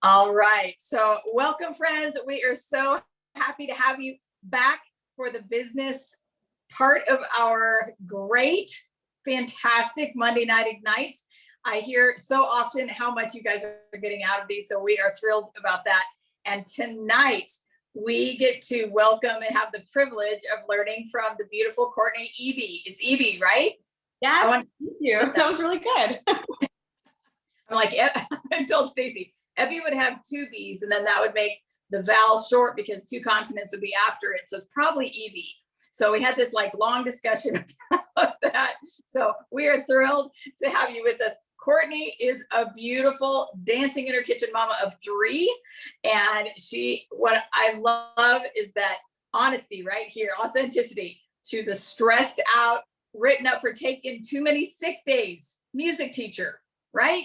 All right. So, welcome, friends. We are so happy to have you back for the business part of our great, fantastic Monday Night Ignites. I hear so often how much you guys are getting out of these. So, we are thrilled about that. And tonight, we get to welcome and have the privilege of learning from the beautiful Courtney Evie. It's Evie, right? Yes, thank you. That was really good. I'm like, I told Stacy, Evie would have two B's, and then that would make the vowel short because two consonants would be after it. So it's probably Evie. So we had this like long discussion about that. So we are thrilled to have you with us. Courtney is a beautiful dancing in her kitchen mama of three. And what I love is that honesty right here, authenticity. She was a stressed out, written up for taking too many sick days, music teacher, right?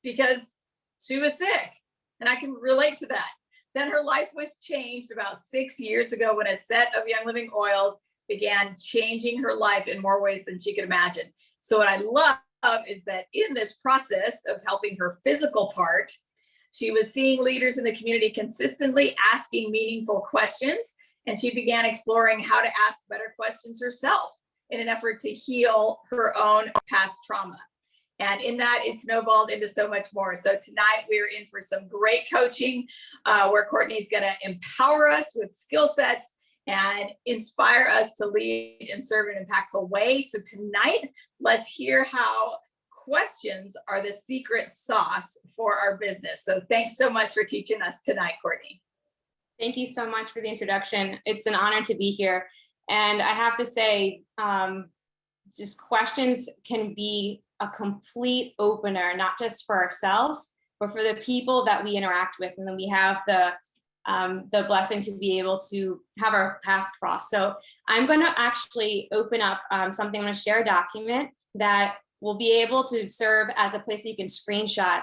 Because she was sick, and I can relate to that. Then her life was changed about 6 years ago when a set of Young Living oils began changing her life in more ways than she could imagine. So what I love is that in this process of helping her physical part, she was seeing leaders in the community consistently asking meaningful questions, and she began exploring how to ask better questions herself in an effort to heal her own past trauma. And in that, it snowballed into so much more. So tonight we're in for some great coaching where Courtney's going to empower us with skill sets and inspire us to lead and serve in an impactful way. So tonight, let's hear how questions are the secret sauce for our business. So thanks so much for teaching us tonight, Courtney. Thank you so much for the introduction. It's an honor to be here. And I have to say, just questions can be a complete opener, not just for ourselves, but for the people that we interact with. And then we have the blessing to be able to have our paths cross. So I'm going to actually open up something. I'm going to share a document that will be able to serve as a place that you can screenshot.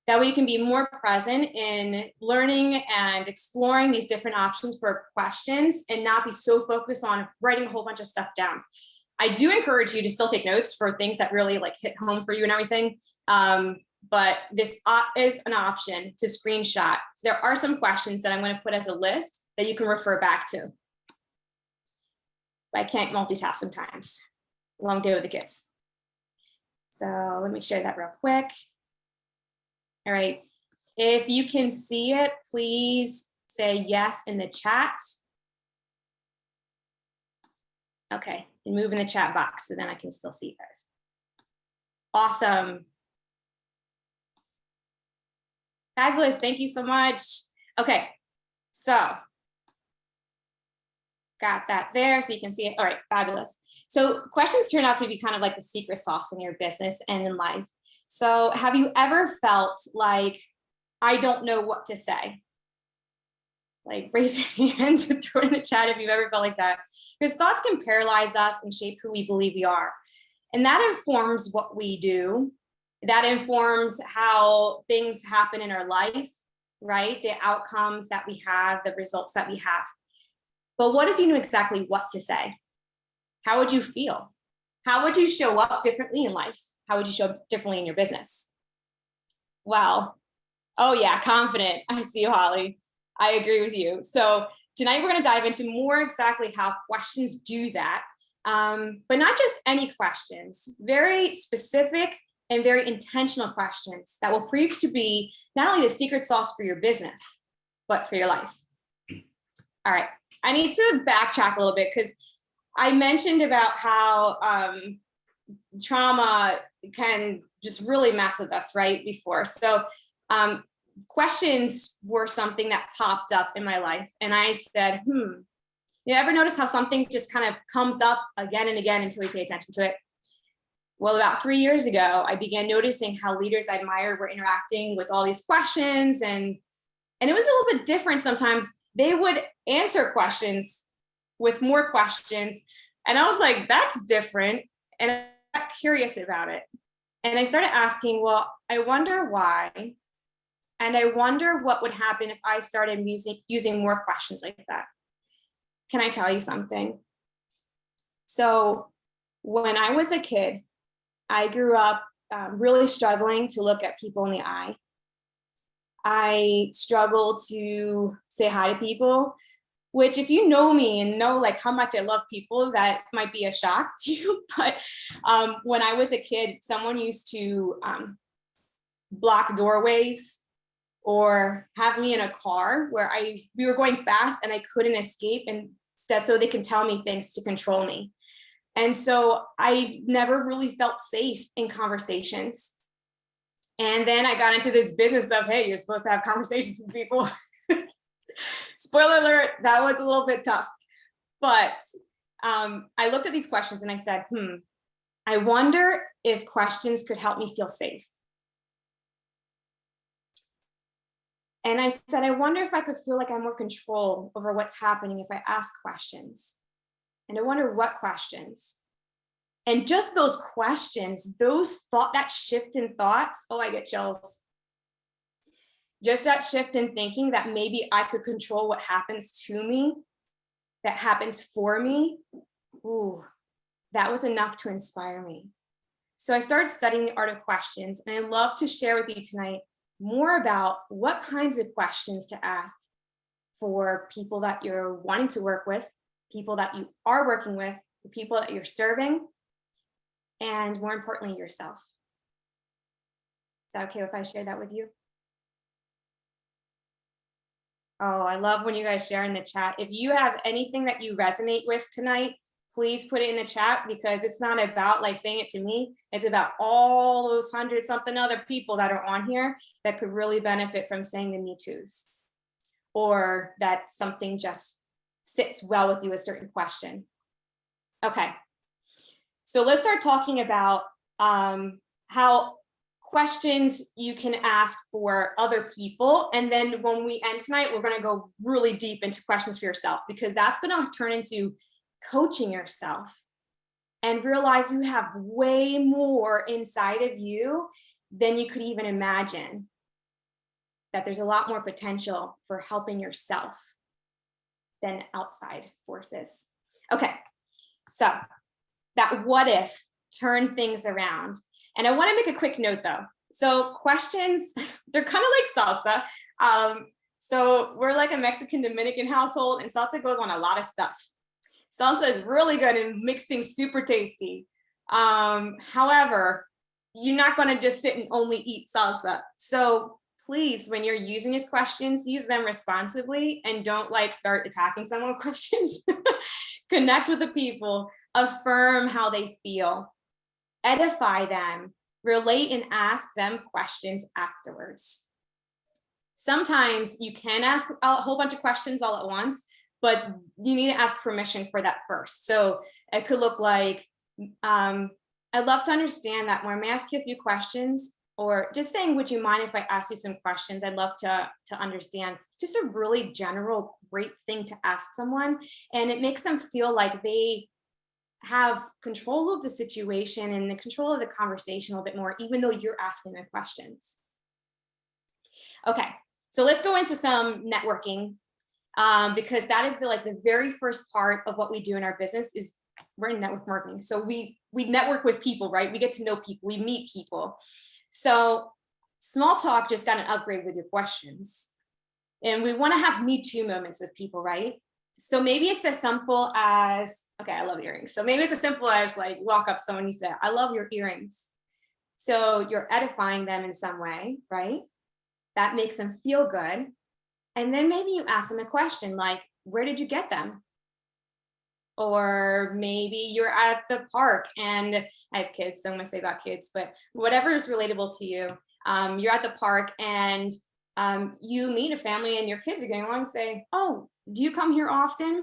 That way you can be more present in learning and exploring these different options for questions and not be so focused on writing a whole bunch of stuff down. I do encourage you to still take notes for things that really like hit home for you and everything. But this is an option to screenshot. There are some questions that I'm going to put as a list that you can refer back to. I can't multitask sometimes. Long day with the kids. So let me share that real quick. All right. If you can see it, please say yes in the chat. Okay, and move in the chat box so then I can still see you guys. Awesome. Fabulous, thank you so much. Okay, so got that there so you can see it. All right, fabulous. So questions turn out to be kind of like the secret sauce in your business and in life. So have you ever felt like, I don't know what to say? Like raise your hand and throw it in the chat if you've ever felt like that. Because thoughts can paralyze us and shape who we believe we are. And that informs what we do. That informs how things happen in our life, right? The outcomes that we have, the results that we have. But what if you knew exactly what to say? How would you feel? How would you show up differently in life? How would you show up differently in your business? Well, oh yeah, confident. I see you, Holly. I agree with you. So tonight we're going to dive into more exactly how questions do that, but not just any questions, very specific and very intentional questions that will prove to be not only the secret sauce for your business, but for your life. All right, I need to backtrack a little bit because I mentioned about how trauma can just really mess with us right before. So questions were something that popped up in my life. And I said, you ever notice how something just kind of comes up again and again until we pay attention to it? Well, about 3 years ago, I began noticing how leaders I admired were interacting with all these questions. And it was a little bit different sometimes. They would answer questions with more questions. And I was like, that's different. And I got curious about it. And I started asking, well, I wonder why. And I wonder what would happen if I started using more questions like that. Can I tell you something? So when I was a kid, I grew up really struggling to look at people in the eye. I struggle to say hi to people, which if you know me and know like how much I love people, that might be a shock to you. But when I was a kid, someone used to block doorways or have me in a car where we were going fast and I couldn't escape, and that so they can tell me things to control me. And so I never really felt safe in conversations. And then I got into this business of, hey, you're supposed to have conversations with people. Spoiler alert, that was a little bit tough. But I looked at these questions and I said, I wonder if questions could help me feel safe. And I said, I wonder if I could feel like I have more control over what's happening if I ask questions. And I wonder what questions. And just those questions, that shift in thoughts, oh, I get chills. Just that shift in thinking that maybe I could control what happens to me, that happens for me. Ooh, that was enough to inspire me. So I started studying the art of questions, and I'd love to share with you tonight more about what kinds of questions to ask for people that you're wanting to work with, people that you are working with, the people that you're serving, and more importantly, yourself. Is that okay if I share that with you? Oh, I love when you guys share in the chat. If you have anything that you resonate with tonight, please put it in the chat, because it's not about like saying it to me. It's about all those 100-something other people that are on here that could really benefit from saying the Me Too's, or that something just sits well with you, a certain question. Okay, so let's start talking about how questions you can ask for other people. And then when we end tonight, we're going to go really deep into questions for yourself, because that's going to turn into coaching yourself and realize you have way more inside of you than you could even imagine, that there's a lot more potential for helping yourself than outside forces. Okay, so that what if, turn things around. And I want to make a quick note though. So questions, they're kind of like salsa. So we're like a Mexican Dominican household, and salsa goes on a lot of stuff. Salsa is really good and makes things super tasty. However, you're not going to just sit and only eat salsa. So please, when you're using these questions, use them responsibly and don't like start attacking someone with questions. Connect with the people, affirm how they feel, edify them, relate and ask them questions afterwards. Sometimes you can ask a whole bunch of questions all at once, but you need to ask permission for that first. So it could look like, I'd love to understand that when I ask you a few questions, or just saying, would you mind if I ask you some questions? I'd love to understand. It's just a really general, great thing to ask someone. And it makes them feel like they have control of the situation and the control of the conversation a little bit more, even though you're asking them questions. Okay, so let's go into some networking, because that is the very first part of what we do in our business. Is we're in network marketing. So we network with people, right? We get to know people, we meet people. So small talk just got an upgrade with your questions. And we want to have Me Too moments with people, right? So maybe it's as simple as, okay, I love earrings. So maybe it's as simple as like walk up to someone and you say, I love your earrings. So you're edifying them in some way, right? That makes them feel good. And then maybe you ask them a question like, where did you get them? Or maybe you're at the park, and I have kids, so I'm gonna say about kids, but whatever is relatable to you. You're at the park and you meet a family and your kids are going along and say, oh, do you come here often?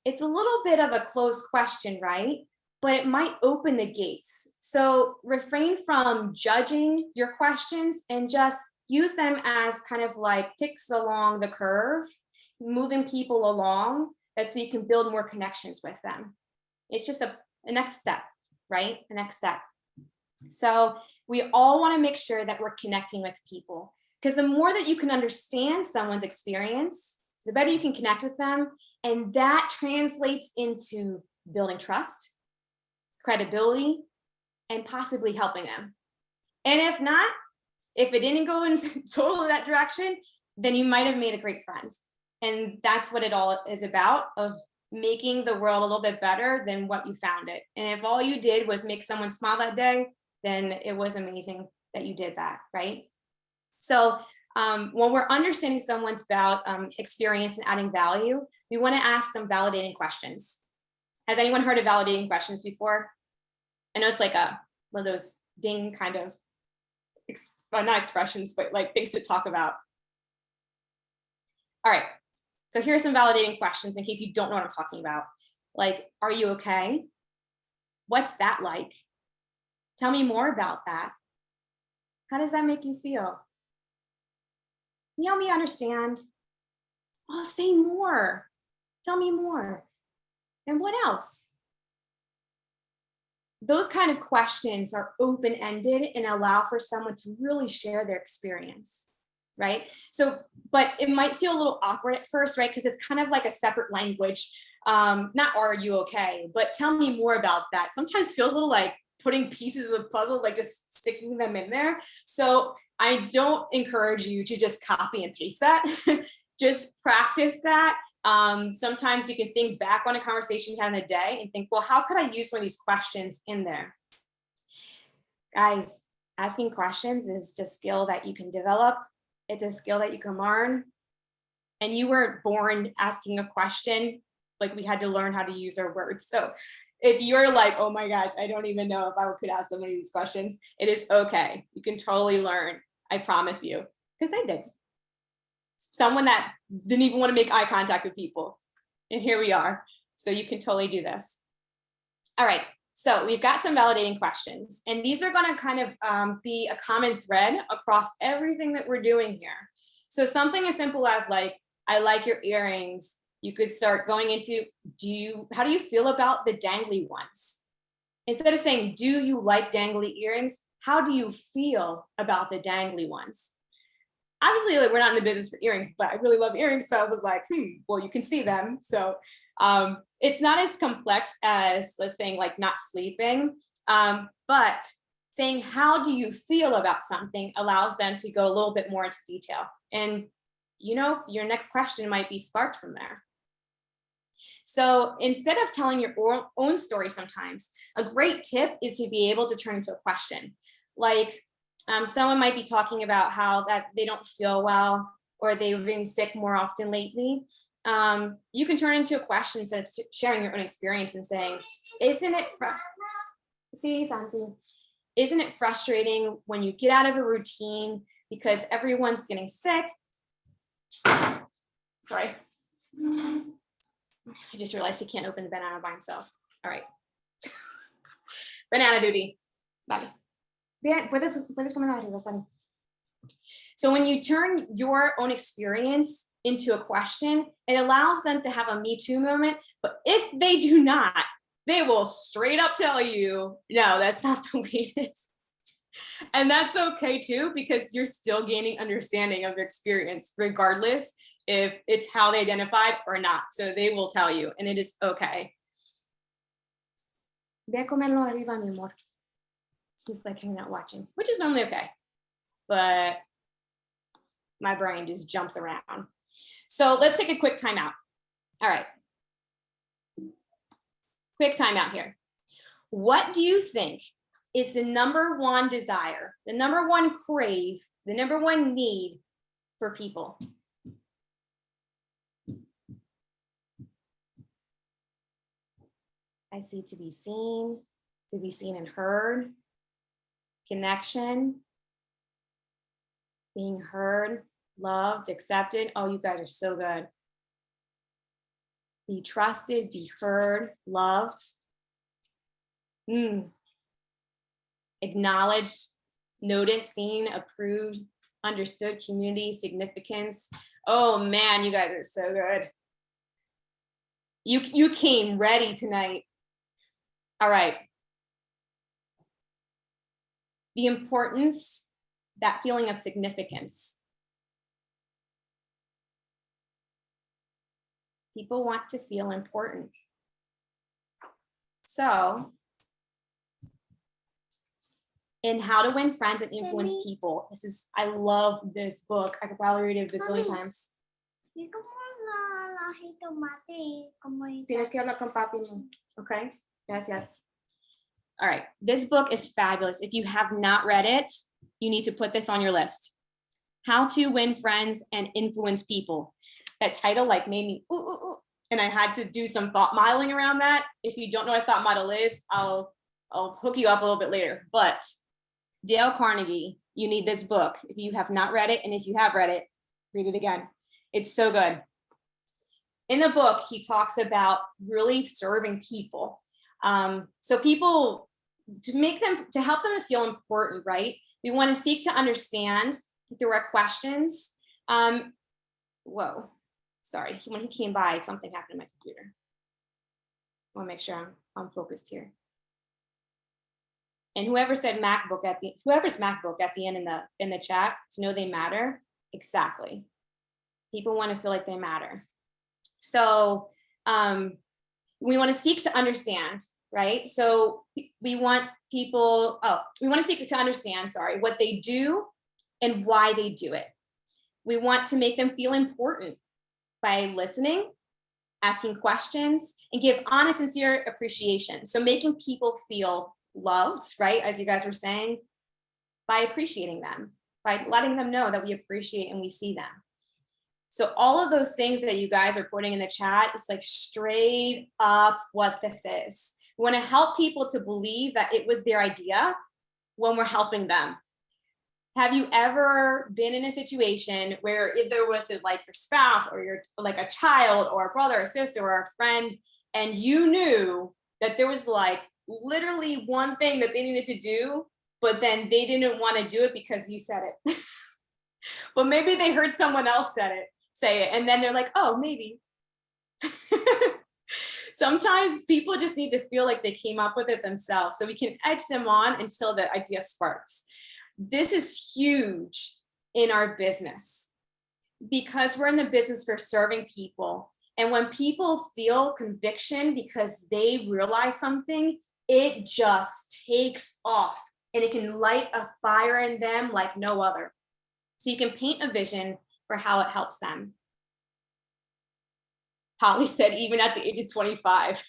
It's a little bit of a closed question, right? But it might open the gates. So refrain from judging your questions and just use them as kind of like ticks along the curve, moving people along, so you can build more connections with them. It's just a next step, right? The next step. So we all want to make sure that we're connecting with people, because the more that you can understand someone's experience, the better you can connect with them. And that translates into building trust, credibility, and possibly helping them. And if not, if it didn't go in totally that direction, then you might have made a great friend. And that's what it all is about, of making the world a little bit better than what you found it. And if all you did was make someone smile that day, then it was amazing that you did that, right? So when we're understanding someone's experience and adding value, we want to ask some validating questions. Has anyone heard of validating questions before? I know it's like one of those ding kind of, not expressions, but like things to talk about. All right, so here are some validating questions in case you don't know what I'm talking about. Like, are you okay? What's that like? Tell me more about that. How does that make you feel? Can you help me understand? Oh, say more. Tell me more. And what else? Those kind of questions are open-ended and allow for someone to really share their experience, right? So, but it might feel a little awkward at first, right? Because it's kind of like a separate language. Not are you okay, but tell me more about that. Sometimes feels a little like putting pieces of the puzzle, like just sticking them in there. So I don't encourage you to just copy and paste that. Just practice that. Sometimes you can think back on a conversation you had in the day and think, well, how could I use one of these questions in there? Guys, asking questions is just a skill that you can develop. It's a skill that you can learn. And you weren't born asking a question, like we had to learn how to use our words. So if you're like, oh my gosh, I don't even know if I could ask so many of these questions, it is okay. You can totally learn. I promise you, because I did. Someone that didn't even want to make eye contact with people. And here we are. So you can totally do this. All right. So we've got some validating questions. And these are going to kind of be a common thread across everything that we're doing here. So something as simple as like, I like your earrings. You could start going into, how do you feel about the dangly ones? Instead of saying, do you like dangly earrings? How do you feel about the dangly ones? Obviously, like, we're not in the business for earrings, but I really love earrings. So I was like, well, you can see them. So it's not as complex as, let's say, like not sleeping, but saying, how do you feel about something allows them to go a little bit more into detail. And, you know, your next question might be sparked from there. So instead of telling your own story sometimes, a great tip is to be able to turn into a question. Like, someone might be talking about how that they don't feel well or they've been sick more often lately. You can turn into a question instead of sharing your own experience and saying, isn't it frustrating when you get out of a routine because everyone's getting sick? Sorry. I just realized he can't open the banana by himself. All right. Banana duty. Vale. Puedes comer arriba, Dani. So when you turn your own experience into a question, it allows them to have a Me Too moment. But if they do not, they will straight up tell you, no, that's not the way it is. And that's okay too, because you're still gaining understanding of their experience, regardless if it's how they identified or not. So they will tell you, and it is okay. Ve a comerlo arriba, mi amor. He's like hanging out watching, which is normally okay. But my brain just jumps around. So let's take a quick timeout. All right. Quick timeout here. What do you think is the number one desire, the number one crave, the number one need for people? I see to be seen and heard, connection, being heard, loved, accepted. Oh, you guys are so good. Be trusted, be heard, loved. Acknowledged, noticed, seen, approved, understood, community, significance. Oh man, you guys are so good. You came ready tonight. All right. The importance, that feeling of significance. People want to feel important. So in How to Win Friends and Influence People. I love this book. I could probably read it a bazillion times. Tienes que hablar con papi. Okay. Yes. All right. This book is fabulous. If you have not read it, you need to put this on your list. How to Win Friends and Influence People. That title like made me ooh, ooh, ooh. And I had to do some thought modeling around that. If you don't know what thought model is, I'll hook you up a little bit later. But Dale Carnegie, you need this book. If you have not read it, and if you have read it, read it again. It's so good. In the book, he talks about really serving people. So people, to help them feel important, right? We want to seek to understand through our questions. Whoa, sorry. When he came by, something happened to my computer. I want to make sure I'm focused here. And whoever's MacBook at the end in the chat, to know they matter. Exactly. People want to feel like they matter. So we want to seek to understand, right? So we want to seek to understand, what they do and why they do it. We want to make them feel important by listening, asking questions, and give honest, sincere appreciation. So making people feel loved, right? As you guys were saying, by appreciating them, by letting them know that we appreciate and we see them. So all of those things that you guys are putting in the chat is like straight up what this is. We want to help people to believe that it was their idea when we're helping them. Have you ever been in a situation where if there was like your spouse or your like a child or a brother or sister or a friend, and you knew that there was like literally one thing that they needed to do, but then they didn't want to do it because you said it. But maybe they heard someone else say it, and then they're like, oh, maybe. Sometimes people just need to feel like they came up with it themselves, so we can edge them on until the idea sparks. This is huge in our business because we're in the business for serving people. And when people feel conviction because they realize something, it just takes off and it can light a fire in them like no other. So you can paint a vision for how it helps them. Holly said, even at the age of 25.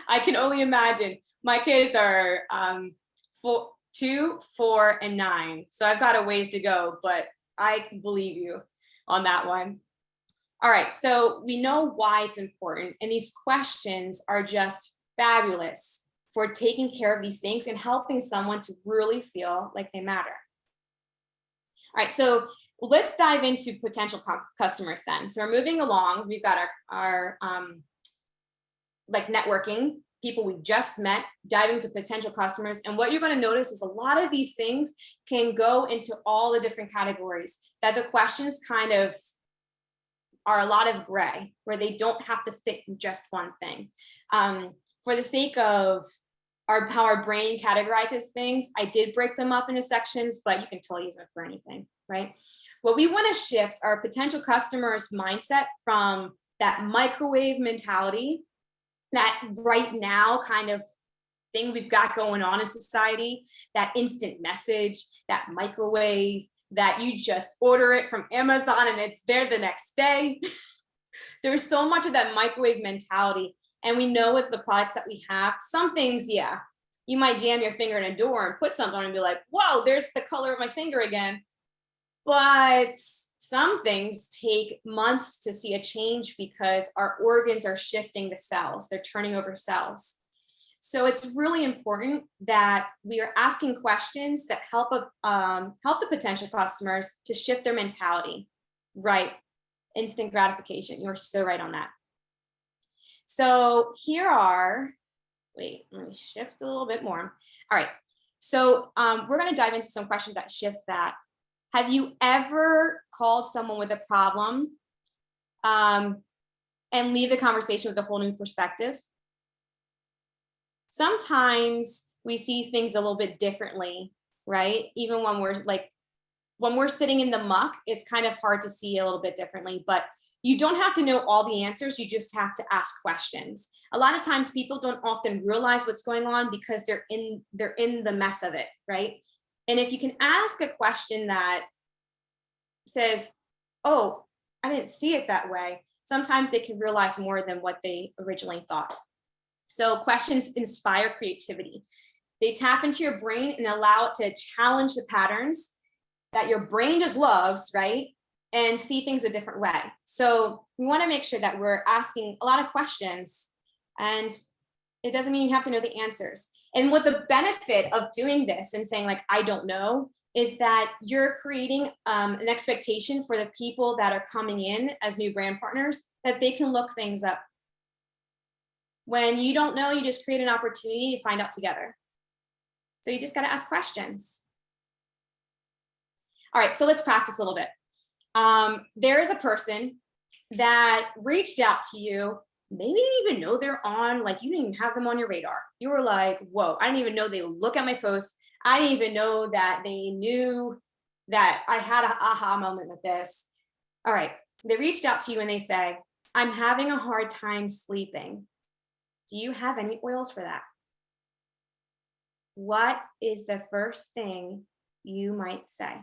I can only imagine. My kids are 2, 4, and 9. So I've got a ways to go, but I believe you on that one. All right, so we know why it's important. And these questions are just fabulous for taking care of these things and helping someone to really feel like they matter. All right, so let's dive into potential customers then. So we're moving along. We've got our like networking, people we just met, diving to potential customers. And what you're going to notice is a lot of these things can go into all the different categories, that the questions kind of are a lot of gray, where they don't have to fit in just one thing. For the sake of how our brain categorizes things, I did break them up into sections, but you can totally use them for anything, right? What we want to shift our potential customers' mindset from that microwave mentality, that right now kind of thing we've got going on in society, that instant message, that microwave, that you just order it from Amazon and it's there the next day. There's so much of that microwave mentality. And we know with the products that we have, some things, yeah, you might jam your finger in a door and put something on and be like, whoa, there's the color of my finger again. But some things take months to see a change because our organs are shifting the cells. They're turning over cells. So it's really important that we are asking questions that help the potential customers to shift their mentality. Right. Instant gratification. You're so right on that. So here are, wait, let me shift a little bit more. All right. So we're going to dive into some questions that shift that. Have you ever called someone with a problem and leave the conversation with a whole new perspective? Sometimes we see things a little bit differently, right? Even when we're sitting in the muck, it's kind of hard to see a little bit differently. But You don't have to know all the answers. You just have to ask questions. A lot of times people don't often realize what's going on because they're in the mess of it, right? And if you can ask a question that says, oh, I didn't see it that way, sometimes they can realize more than what they originally thought. So questions inspire creativity. They tap into your brain and allow it to challenge the patterns that your brain just loves, right? And see things a different way. So we want to make sure that we're asking a lot of questions, and it doesn't mean you have to know the answers. And what the benefit of doing this and saying like, I don't know, is that you're creating an expectation for the people that are coming in as new brand partners that they can look things up. When you don't know, you just create an opportunity to find out together. So you just got to ask questions. All right, so let's practice a little bit. There is a person that reached out to you. Maybe you didn't even know they're on, like you didn't even have them on your radar. You were like, whoa, I didn't even know they look at my posts. I didn't even know that they knew that I had an aha moment with this. All right, they reached out to you and they say, I'm having a hard time sleeping. Do you have any oils for that? What is the first thing you might say?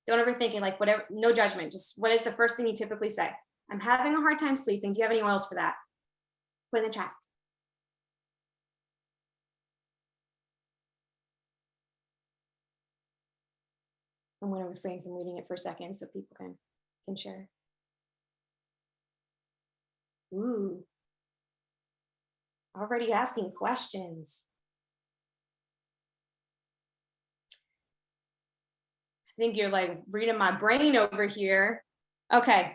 Don't overthink it, like whatever, no judgment. Just what is the first thing you typically say? I'm having a hard time sleeping. Do you have any oils for that? Put in the chat. I'm going to refrain from reading it for a second so people can share. Ooh. Already asking questions. I think you're like reading my brain over here. Okay,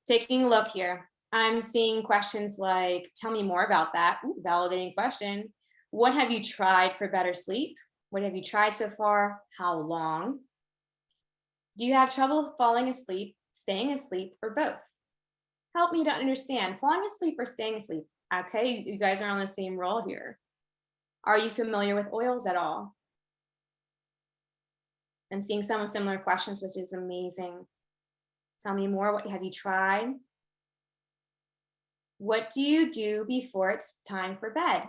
taking a look here. I'm seeing questions like, tell me more about that. Ooh, validating question. What have you tried for better sleep? What have you tried so far? How long? Do you have trouble falling asleep, staying asleep, or both? Help me to understand, falling asleep or staying asleep. Okay, you guys are on the same roll here. Are you familiar with oils at all? I'm seeing some similar questions, which is amazing. Tell me more. What have you tried? What do you do before it's time for bed?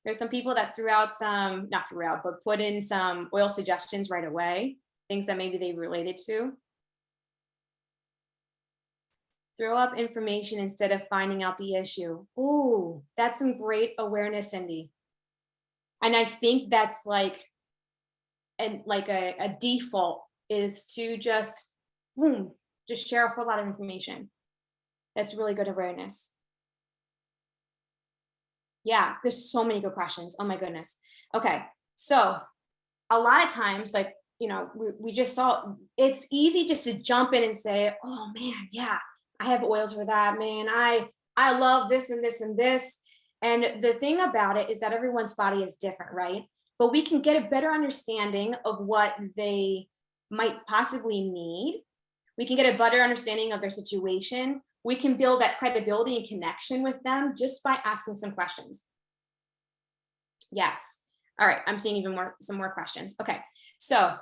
There's some people that threw out some, not threw out, but put in some oil suggestions right away, things that maybe they related to. Throw up information instead of finding out the issue. Ooh, that's some great awareness, Cindy. And I think that's like, and like a default is to just, boom, just share a whole lot of information. That's really good awareness. Yeah, there's so many good questions. Oh my goodness. Okay, so a lot of times, like, you know, we just saw, it's easy just to jump in and say, oh man, yeah, I have oils for that, man. I love this and this and this. And the thing about it is that everyone's body is different, right? But we can get a better understanding of what they might possibly need. We can get a better understanding of their situation. We can build that credibility and connection with them just by asking some questions. Yes. All right, I'm seeing some more questions. Okay, so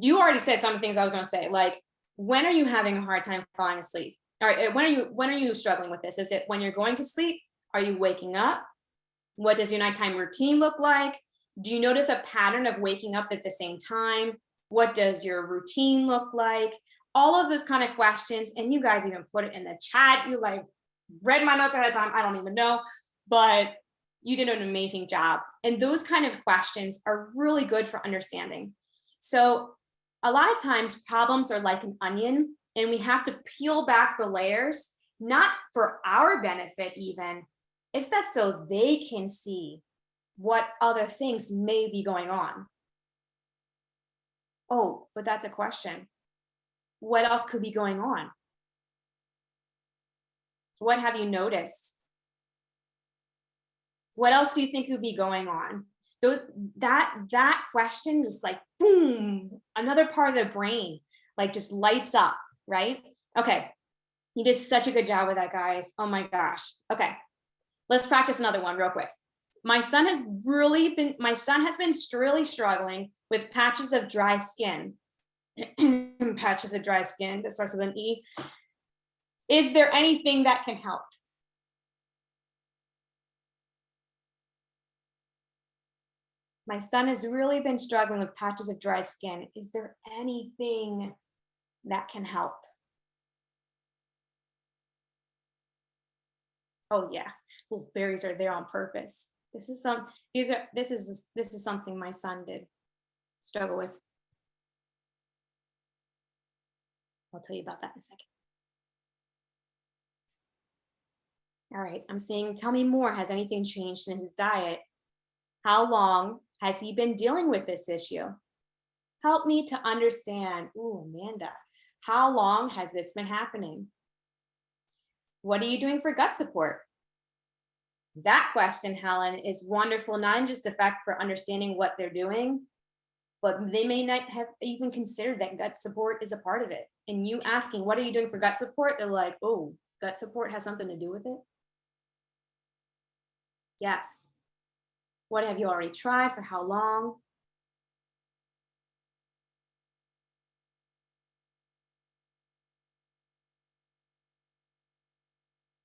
you already said some of the things I was gonna say, like, when are you having a hard time falling asleep? All right, when are you struggling with this? Is it when you're going to sleep? Are you waking up? What does your nighttime routine look like? Do you notice a pattern of waking up at the same time? What does your routine look like? All of those kind of questions, and you guys even put it in the chat. You like read my notes ahead of time. I don't even know, but you did an amazing job. And those kind of questions are really good for understanding. So a lot of times problems are like an onion, and we have to peel back the layers, not for our benefit even, it's that so they can see what other things may be going on. Oh, but that's a question. What else could be going on? What have you noticed? What else do you think could be going on? That question just like, boom, another part of the brain, like just lights up, right? Okay, you did such a good job with that, guys. Oh my gosh. Okay, let's practice another one real quick. My son has been really struggling with patches of dry skin. patches of dry skin that starts with an E. Is there anything that can help? My son has really been struggling with patches of dry skin. Is there anything that can help? Oh yeah, little berries are there on purpose. This is something my son did struggle with. I'll tell you about that in a second. All right, I'm saying, tell me more. Has anything changed in his diet? How long has he been dealing with this issue? Help me to understand. Ooh, Amanda, how long has this been happening? What are you doing for gut support? That question, Helen, is wonderful, not in just effect for understanding what they're doing, but they may not have even considered that gut support is a part of it. And you asking, what are you doing for gut support? They're like, oh, gut support has something to do with it? Yes. What have you already tried? For how long?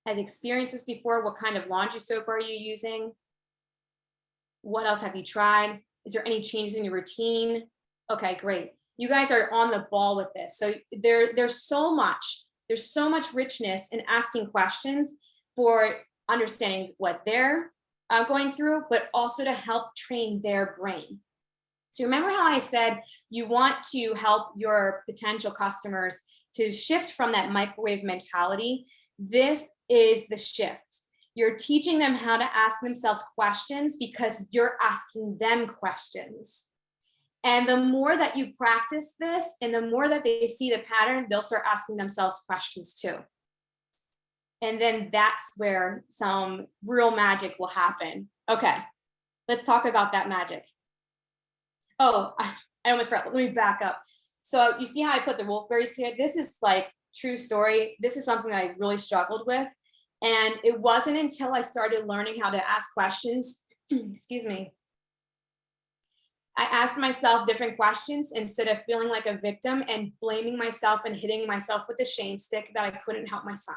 Has experienced this before? What kind of laundry soap are you using? What else have you tried? Is there any changes in your routine? Okay, great. You guys are on the ball with this. So there's so much richness in asking questions for understanding what they're going through, but also to help train their brain. So remember how I said you want to help your potential customers to shift from that microwave mentality? This is the shift. You're teaching them how to ask themselves questions because you're asking them questions. And the more that you practice this and the more that they see the pattern, they'll start asking themselves questions too. And then that's where some real magic will happen. Okay, let's talk about that magic. Oh, I almost forgot. Let me back up. So you see how I put the wolfberries here? This is like true story. This is something that I really struggled with. And it wasn't until I started learning how to ask questions, excuse me, I asked myself different questions instead of feeling like a victim and blaming myself and hitting myself with a shame stick that I couldn't help my son.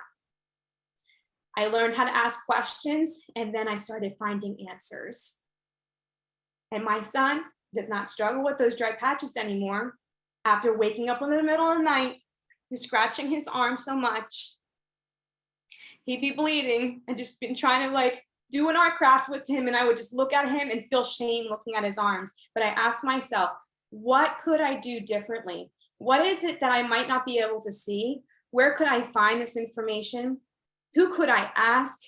I learned how to ask questions and then I started finding answers. And my son does not struggle with those dry patches anymore. After waking up in the middle of the night, he's scratching his arm so much. He'd be bleeding and just been trying to like do an art craft with him. And I would just look at him and feel shame looking at his arms. But I asked myself, what could I do differently? What is it that I might not be able to see? Where could I find this information? Who could I ask?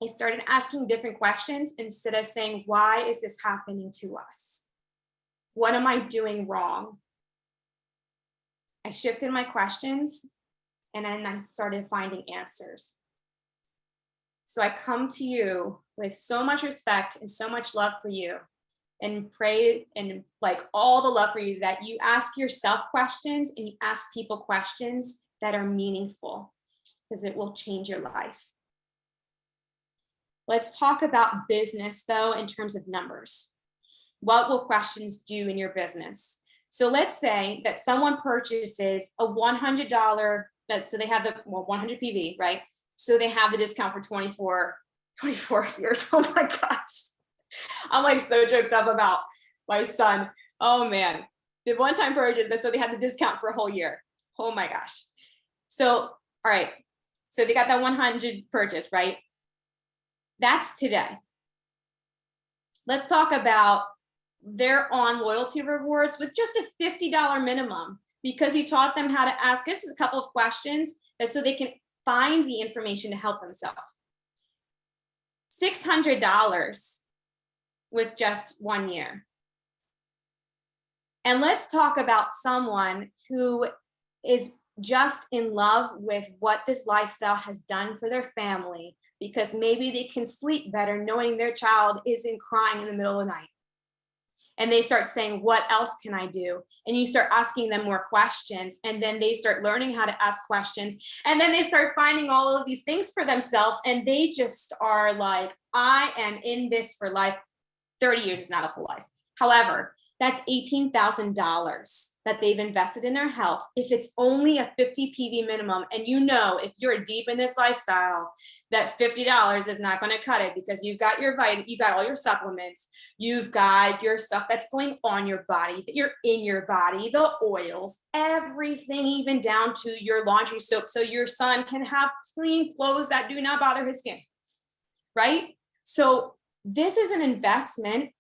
I started asking different questions instead of saying, why is this happening to us? What am I doing wrong? I shifted my questions and then I started finding answers. So I come to you with so much respect and so much love for you and pray and like all the love for you that you ask yourself questions and you ask people questions that are meaningful because it will change your life. Let's talk about business though in terms of numbers. What will questions do in your business? So let's say that someone purchases a $100, so they have the 100 PV, right? So they have the discount for 24 years. Oh my gosh. I'm like so joked up about my son. Oh man. The one-time purchase, so they have the discount for a whole year. Oh my gosh. So, all right. So they got that 100 purchase, right? That's today. Let's talk about they're on loyalty rewards with just a $50 minimum because you taught them how to ask us a couple of questions so they can find the information to help themselves. $600 with just 1 year. And let's talk about someone who is just in love with what this lifestyle has done for their family because maybe they can sleep better knowing their child isn't crying in the middle of the night. And they start saying, what else can I do? And you start asking them more questions. And then they start learning how to ask questions. And then they start finding all of these things for themselves. And they just are like, I am in this for life. 30 years is not a whole life. However, That's $18,000 that they've invested in their health. If it's only a 50 PV minimum, and you know, if you're deep in this lifestyle, that $50 is not going to cut it, because you've got your you got all your supplements, you've got your stuff that's going on your body, that you're in your body, the oils, everything, even down to your laundry soap, so your son can have clean clothes that do not bother his skin, right? So this is an investment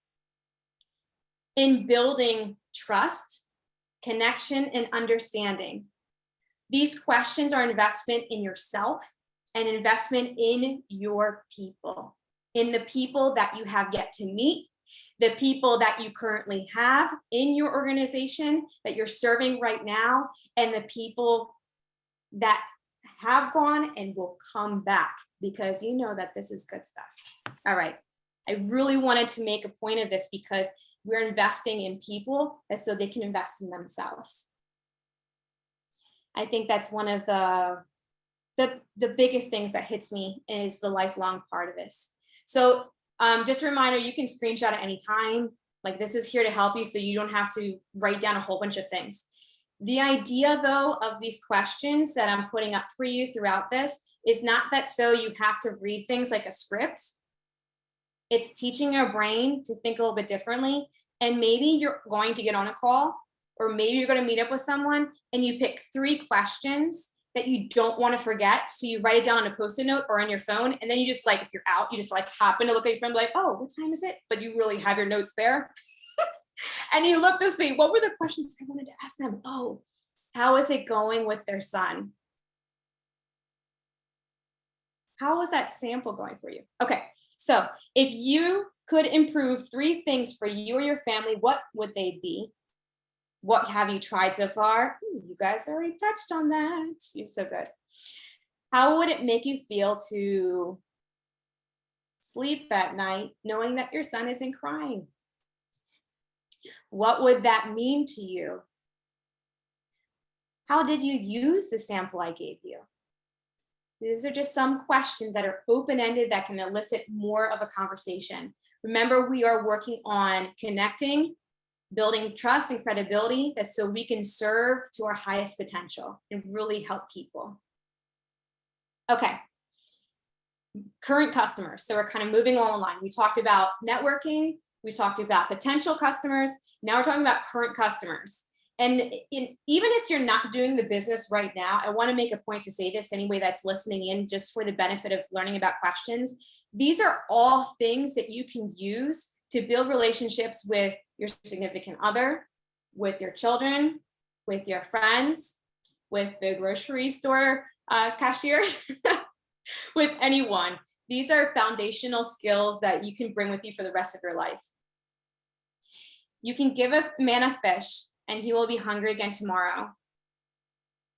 in building trust, connection, and understanding. These questions are investment in yourself and investment in your people, in the people that you have yet to meet, the people that you currently have in your organization that you're serving right now, and the people that have gone and will come back, because you know that this is good stuff. All right. I really wanted to make a point of this, because we're investing in people so they can invest in themselves. I think that's one of the biggest things that hits me, is the lifelong part of this. So just a reminder, you can screenshot at any time. Like, this is here to help you, so you don't have to write down a whole bunch of things. The idea, though, of these questions that I'm putting up for you throughout this is not that so you have to read things like a script. It's teaching your brain to think a little bit differently. And maybe you're going to get on a call, or maybe you're going to meet up with someone, and you pick 3 questions that you don't want to forget. So you write it down on a Post-it note or on your phone. And then you just, like, if you're out, you just like happen to look at your phone, like, oh, what time is it? But you really have your notes there. And you look to see, what were the questions I wanted to ask them? Oh, how is it going with their son? How was that sample going for you? Okay. So if you could improve 3 things for you or your family, what would they be? What have you tried so far? Ooh, you guys already touched on that. You're so good. How would it make you feel to sleep at night knowing that your son isn't crying? What would that mean to you? How did you use the sample I gave you? These are just some questions that are open-ended that can elicit more of a conversation. Remember, we are working on connecting, building trust and credibility, that's so we can serve to our highest potential and really help people. Okay, current customers. So we're kind of moving along the line. We talked about networking, we talked about potential customers, now we're talking about current customers. And even if you're not doing the business right now, I want to make a point to say this, anybody that's listening in, just for the benefit of learning about questions. These are all things that you can use to build relationships with your significant other, with your children, with your friends, with the grocery store cashier, with anyone. These are foundational skills that you can bring with you for the rest of your life. You can give a man a fish, and he will be hungry again tomorrow.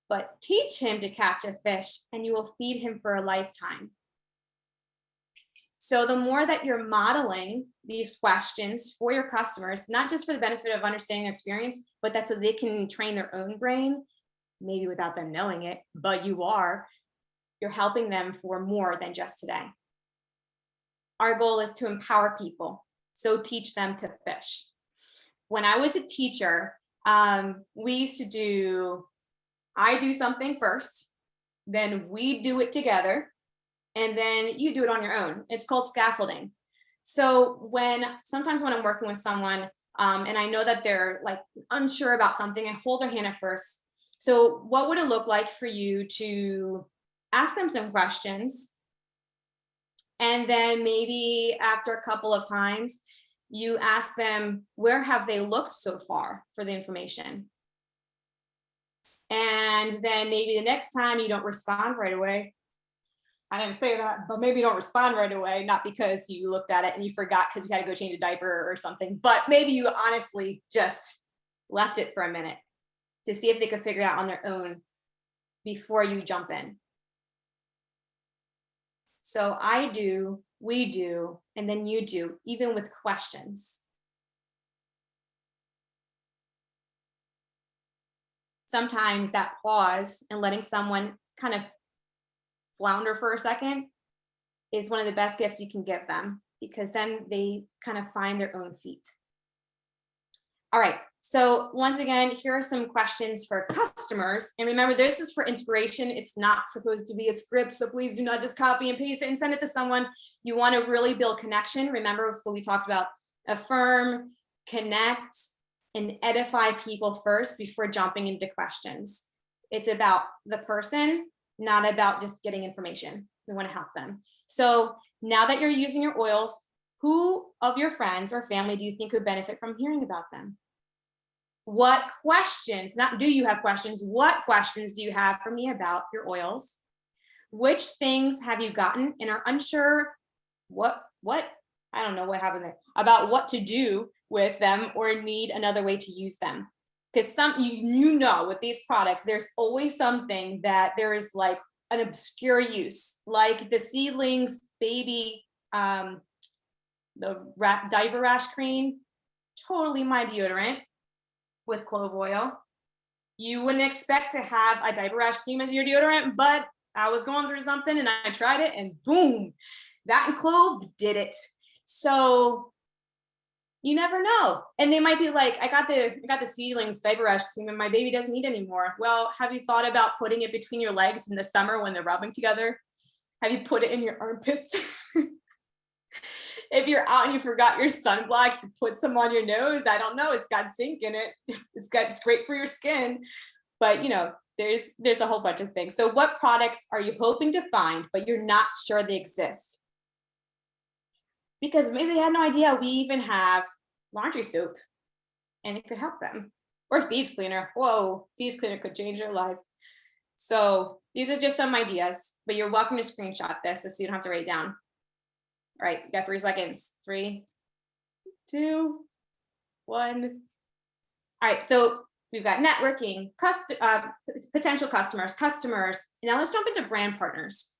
But teach him to catch a fish, and you will feed him for a lifetime. So the more that you're modeling these questions for your customers, not just for the benefit of understanding their experience, but that's so they can train their own brain, maybe without them knowing it, but you're helping them for more than just today. Our goal is to empower people, so teach them to fish. When I was a teacher, we used to I do something first, then we do it together, and then you do it on your own. It's called scaffolding. So sometimes when I'm working with someone, and I know that they're like unsure about something, I hold their hand at first. So what would it look like for you to ask them some questions? And then maybe after a couple of times, you ask them, where have they looked so far for the information? And then maybe the next time you don't respond right away. I didn't say that, but maybe you don't respond right away, not because you looked at it and you forgot because you had to go change a diaper or something, but maybe you honestly just left it for a minute to see if they could figure it out on their own before you jump in. So I do, we do, and then you do, even with questions. Sometimes that pause and letting someone kind of flounder for a second is one of the best gifts you can give them, because then they kind of find their own feet. All right. So once again, here are some questions for customers. And remember, this is for inspiration. It's not supposed to be a script. So please do not just copy and paste it and send it to someone. You want to really build connection. Remember what we talked about: affirm, connect, and edify people first before jumping into questions. It's about the person, not about just getting information. We want to help them. So now that you're using your oils, who of your friends or family do you think would benefit from hearing about them? What questions, not do you have questions, what questions do you have for me about your oils? Which things have you gotten and are unsure what, I don't know what happened there, about what to do with them or need another way to use them? Because you know, with these products, there's always something that there is like an obscure use, like the Seedlings baby, diaper rash cream, totally my deodorant with clove oil. You wouldn't expect to have a diaper rash cream as your deodorant, but I was going through something and I tried it and boom, that and clove did it. So you never know. And they might be like, I got the Seedlings diaper rash cream and my baby doesn't need anymore. Well, have you thought about putting it between your legs in the summer when they're rubbing together? Have you put it in your armpits? If you're out and you forgot your sunblock, you put some on your nose. I don't know. It's got zinc in it. It's great for your skin. But you know, there's a whole bunch of things. So what products are you hoping to find, but you're not sure they exist? Because maybe they had no idea we even have laundry soap and it could help them. Or thieves cleaner. Whoa, thieves cleaner could change your life. So these are just some ideas, but you're welcome to screenshot this so you don't have to write it down. All right, you got 3 seconds. 3, 2, 1. All right, so we've got networking, potential customers. Now let's jump into brand partners.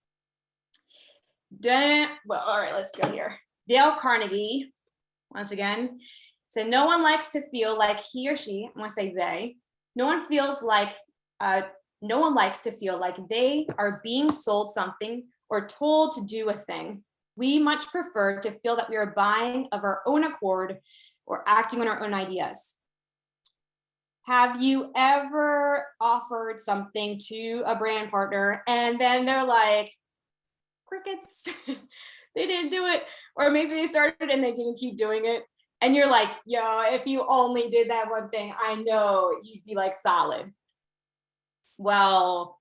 Well, all right, let's go here. Dale Carnegie, once again, said no one likes to feel like he or she, I want to say they, no one likes to feel like they are being sold something or told to do a thing. We much prefer to feel that we are buying of our own accord or acting on our own ideas. Have you ever offered something to a brand partner and then they're like, crickets, they didn't do it? Or maybe they started and they didn't keep doing it. And you're like, yo, if you only did that one thing, I know you'd be like solid. Well,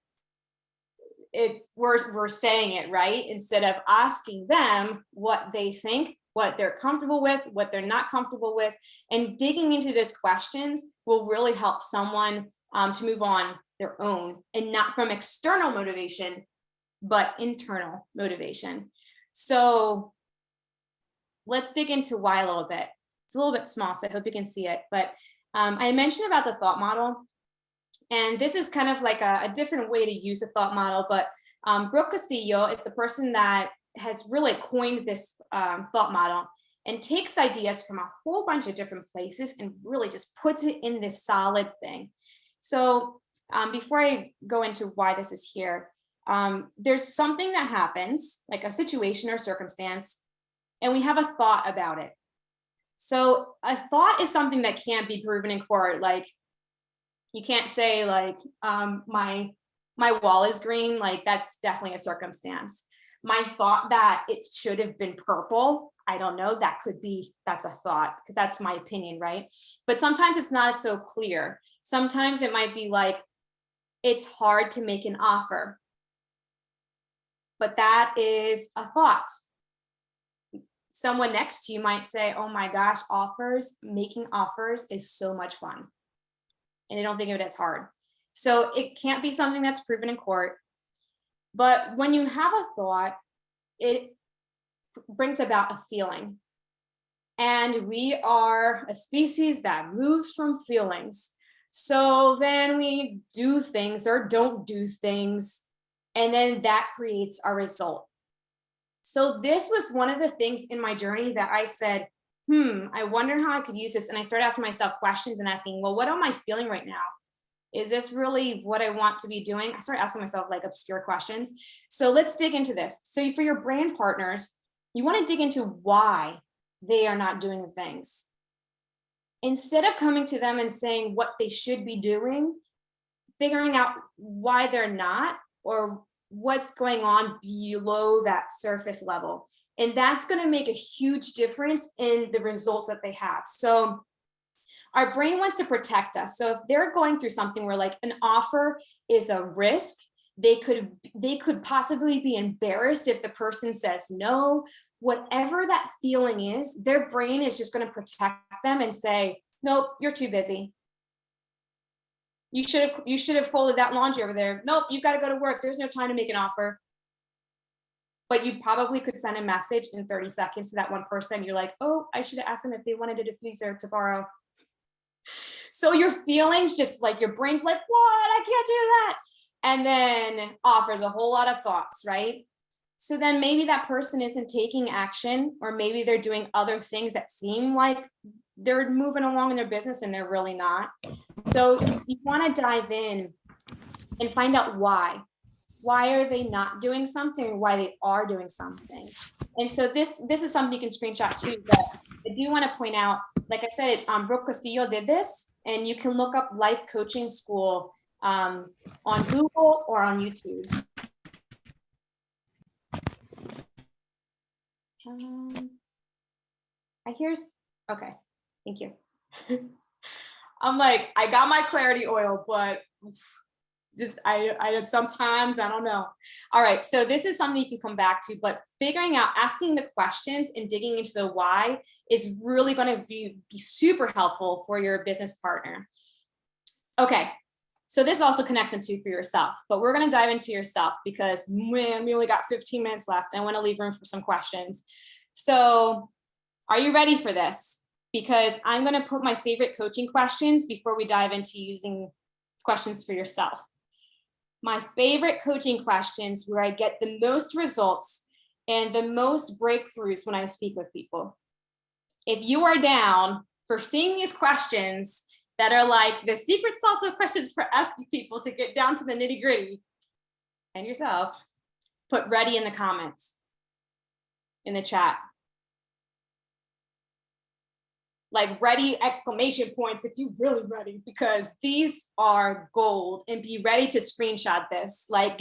we're saying it right instead of asking them what they think, what they're comfortable with, what they're not comfortable with, and digging into those questions will really help someone to move on their own, and not from external motivation, but internal motivation. So let's dig into why a little bit. It's a little bit small, so I hope you can see it. But I mentioned about the thought model. And this is kind of like a different way to use a thought model, but Brooke Castillo is the person that has really coined this thought model and takes ideas from a whole bunch of different places and really just puts it in this solid thing. So before I go into why this is here, there's something that happens, like a situation or circumstance, and we have a thought about it. So a thought is something that can't be proven in court. Like, you can't say like, my wall is green, like that's definitely a circumstance. My thought that it should have been purple, I don't know, that's a thought, because that's my opinion, right? But sometimes it's not so clear. Sometimes it might be like, it's hard to make an offer. But that is a thought. Someone next to you might say, oh my gosh, making offers is so much fun. And they don't think of it as hard. So it can't be something that's proven in court. But when you have a thought, it brings about a feeling. And we are a species that moves from feelings. So then we do things or don't do things, and then that creates our result. So this was one of the things in my journey that I said, I wonder how I could use this. And I started asking myself questions and asking, well, what am I feeling right now? Is this really what I want to be doing? I started asking myself like obscure questions. So let's dig into this. So for your brand partners, you want to dig into why they are not doing the things. instead of coming to them and saying what they should be doing, figuring out why they're not, or what's going on below that surface level. And that's going to make a huge difference in the results that they have. So our brain wants to protect us. So if they're going through something where like an offer is a risk, they could possibly be embarrassed if the person says no. Whatever that feeling is, their brain is just going to protect them and say, nope, you're too busy. You should have folded that laundry over there. Nope, you've got to go to work. There's no time to make an offer. But you probably could send a message in 30 seconds to that one person. You're like, oh, I should have asked them if they wanted a diffuser to borrow. So your feelings, just like your brain's like, what? I can't do that. And then offers a whole lot of thoughts, right? So then maybe that person isn't taking action, or maybe they're doing other things that seem like they're moving along in their business and they're really not. So you want to dive in and find out why. Why are they not doing something, or why they are doing something? And so this is something you can screenshot too, but I do want to point out, like I said, Brooke Castillo did this, and you can look up Life Coaching School on Google or on YouTube. Okay, thank you. I'm like, I got my clarity oil, but just I sometimes I don't know. All right, so this is something you can come back to, but figuring out, asking the questions and digging into the why is really going to be super helpful for your business partner. Okay, so this also connects into for yourself, but we're going to dive into yourself because, man, we only got 15 minutes left. I want to leave room for some questions. So are you ready for this? Because I'm going to put my favorite coaching questions before we dive into using questions for yourself. My favorite coaching questions where I get the most results and the most breakthroughs when I speak with people. If you are down for seeing these questions that are like the secret sauce of questions for asking people to get down to the nitty gritty, and yourself, put ready in the comments, in the chat. Like ready exclamation points if you're really ready, because these are gold. And be ready to screenshot this. Like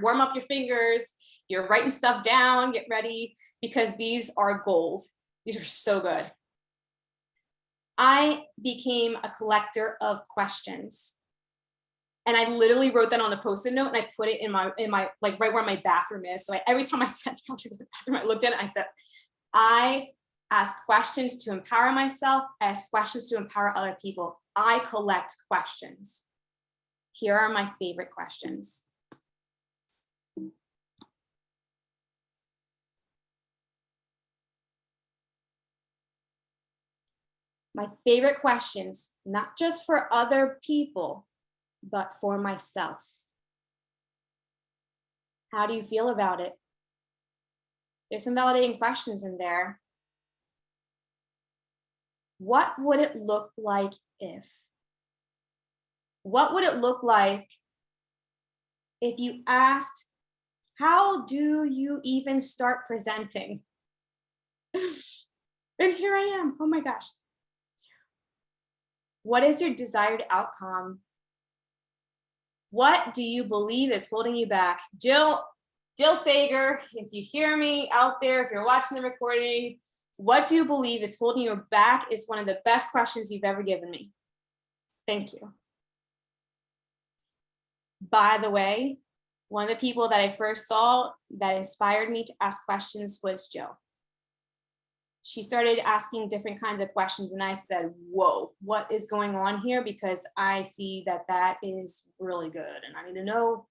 warm up your fingers, you're writing stuff down, get ready, because these are gold. These are so good. I became a collector of questions. And I literally wrote that on a Post-it note and I put it in my like right where my bathroom is. So every time I sat down to the bathroom, I looked at it and I said, I ask questions to empower myself. I ask questions to empower other people. I collect questions. Here are my favorite questions. My favorite questions, not just for other people, but for myself. How do you feel about it? There's some validating questions in there. What would it look like if? What would it look like if you asked, how do you even start presenting? And here I am, oh my gosh. What is your desired outcome? What do you believe is holding you back? Jill Sager, if you hear me out there, if you're watching the recording, what do you believe is holding you back is one of the best questions you've ever given me. Thank you. By the way, one of the people that I first saw that inspired me to ask questions was Jill. She started asking different kinds of questions and I said, whoa, what is going on here? Because I see that that is really good and I need to know.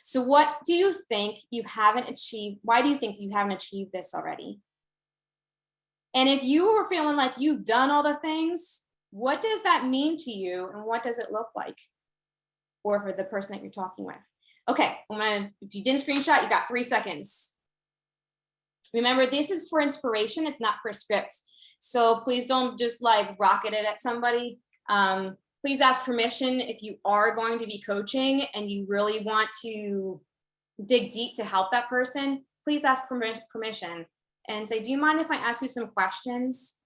So what do you think you haven't achieved? Why do you think you haven't achieved this already? And if you were feeling like you've done all the things, what does that mean to you? And what does it look like? Or for the person that you're talking with? Okay, if you didn't screenshot, you got 3 seconds. Remember, this is for inspiration. It's not for scripts. So please don't just like rocket it at somebody. Please ask permission if you are going to be coaching and you really want to dig deep to help that person. Please ask permission and say, do you mind if I ask you some questions?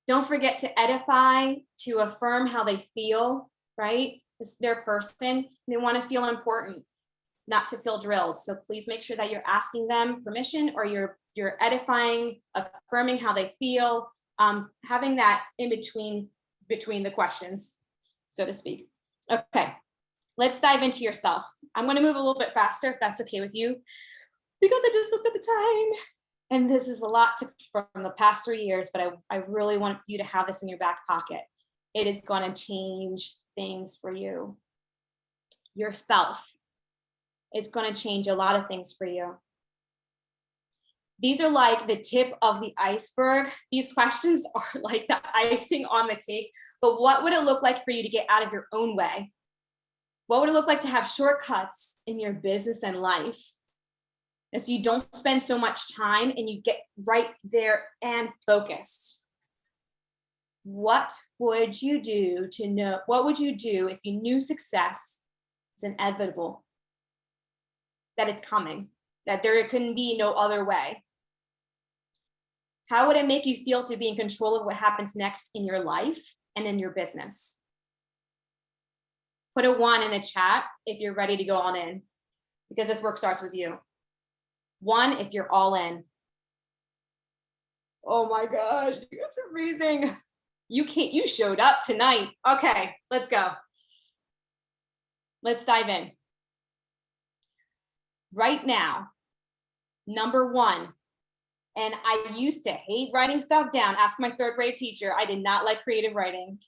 Don't forget to edify, to affirm how they feel, right? It's their person. They want to feel important, not to feel drilled. So please make sure that you're asking them permission, or you're edifying, affirming how they feel, having that in between the questions, so to speak. Okay, let's dive into yourself. I'm going to move a little bit faster if that's okay with you, because I just looked at the time. And this is a lot from the past 3 years, but I really want you to have this in your back pocket. It is going to change things for you. Yourself is going to change a lot of things for you. These are like the tip of the iceberg. These questions are like the icing on the cake. But what would it look like for you to get out of your own way? What would it look like to have shortcuts in your business and life? And so you don't spend so much time and you get right there and focused. What would you do what would you do if you knew success is inevitable? That it's coming, that there couldn't be no other way? How would it make you feel to be in control of what happens next in your life and in your business? Put a 1 in the chat if you're ready to go on in, because this work starts with you. 1 if you're all in. Oh my gosh, you guys are amazing. You showed up tonight. Okay, let's go. Let's dive in. Right now, number 1, and I used to hate writing stuff down. Ask my 3rd grade teacher. I did not like creative writing.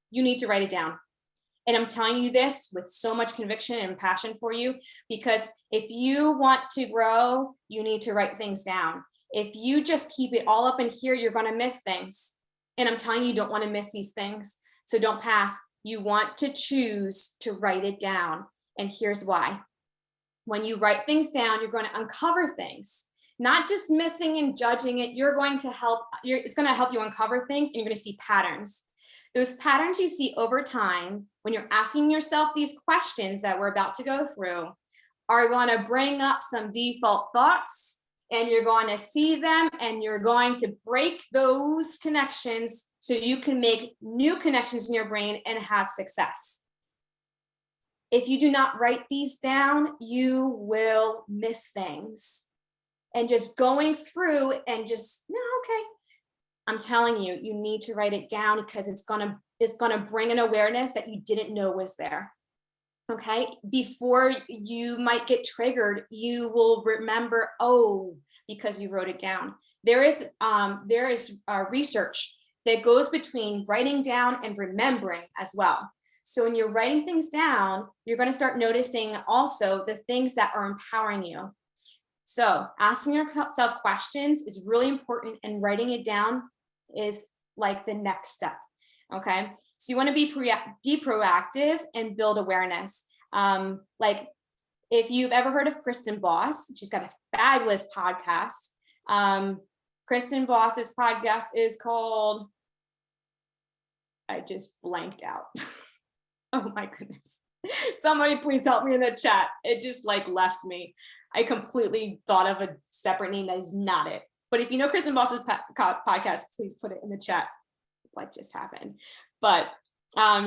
You need to write it down. And I'm telling you this with so much conviction and passion for you, because if you want to grow, you need to write things down. If you just keep it all up in here, you're going to miss things. And I'm telling you, you don't want to miss these things. So don't pass. You want to choose to write it down. And here's why. When you write things down, you're going to uncover things, not dismissing and judging it. It's going to help you uncover things, and you're going to see patterns. Those patterns you see over time, when you're asking yourself these questions that we're about to go through, are going to bring up some default thoughts, and you're going to see them, and you're going to break those connections so you can make new connections in your brain and have success. If you do not write these down, you will miss things. And just going through and just, no, okay. I'm telling you, you need to write it down, because it's gonna bring an awareness that you didn't know was there. Okay, before you might get triggered, you will remember, oh, because you wrote it down. There is research that goes between writing down and remembering as well. So when you're writing things down, you're going to start noticing also the things that are empowering you. So asking yourself questions is really important, and writing it down is like the next step. Okay, so you want to be proactive and build awareness. Like if you've ever heard of Kristen Boss, she's got a fabulous podcast. Kristen Boss's podcast is called, I just blanked out. Oh my goodness. Somebody please help me in the chat. It just like left me. I completely thought of a separate name that is not it. But if you know Kristen Boss's podcast, please put it in the chat. What just happened? But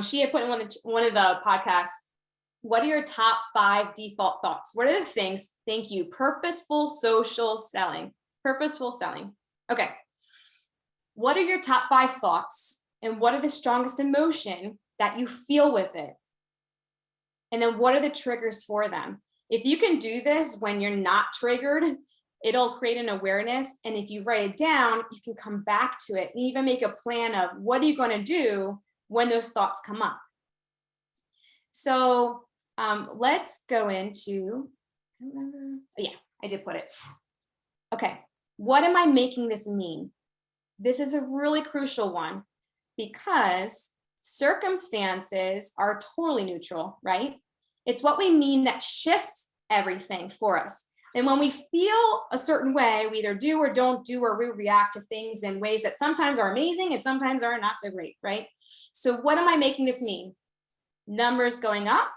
she had put in one of the podcasts, what are your top 5 default thoughts? What are the things? Thank you. Purposeful social selling. Purposeful selling. Okay. What are your top 5 thoughts? And what are the strongest emotion that you feel with it? And then what are the triggers for them? If you can do this when you're not triggered, it'll create an awareness. And if you write it down, you can come back to it and even make a plan of what are you going to do when those thoughts come up. So let's go into, I don't remember. Yeah, I did put it. Okay, what am I making this mean? This is a really crucial one, because circumstances are totally neutral, right? It's what we mean that shifts everything for us. And when we feel a certain way, we either do or don't do, or we react to things in ways that sometimes are amazing and sometimes are not so great, right? So what am I making this mean? Numbers going up,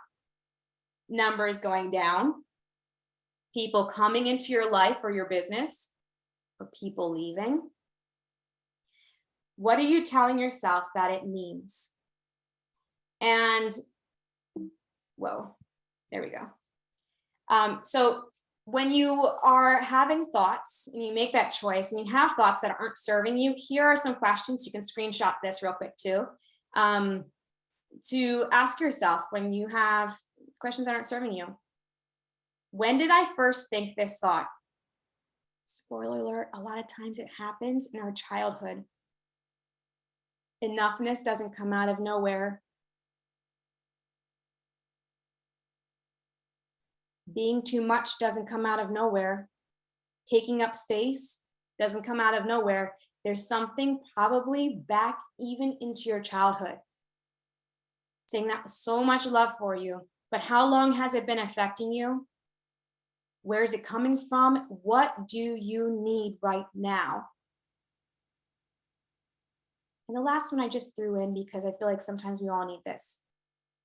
numbers going down, people coming into your life or your business, or people leaving. What are you telling yourself that it means? And whoa, there we go. So when you are having thoughts and you make that choice and you have thoughts that aren't serving you, here are some questions. You can screenshot this real quick too. To ask yourself when you have questions that aren't serving you. When did I first think this thought? Spoiler alert, a lot of times it happens in our childhood. Enoughness doesn't come out of nowhere. Being too much doesn't come out of nowhere. Taking up space doesn't come out of nowhere. There's something probably back even into your childhood, saying that was so much love for you, but how long has it been affecting you? Where is it coming from? What do you need right now? And the last one I just threw in because I feel like sometimes we all need this.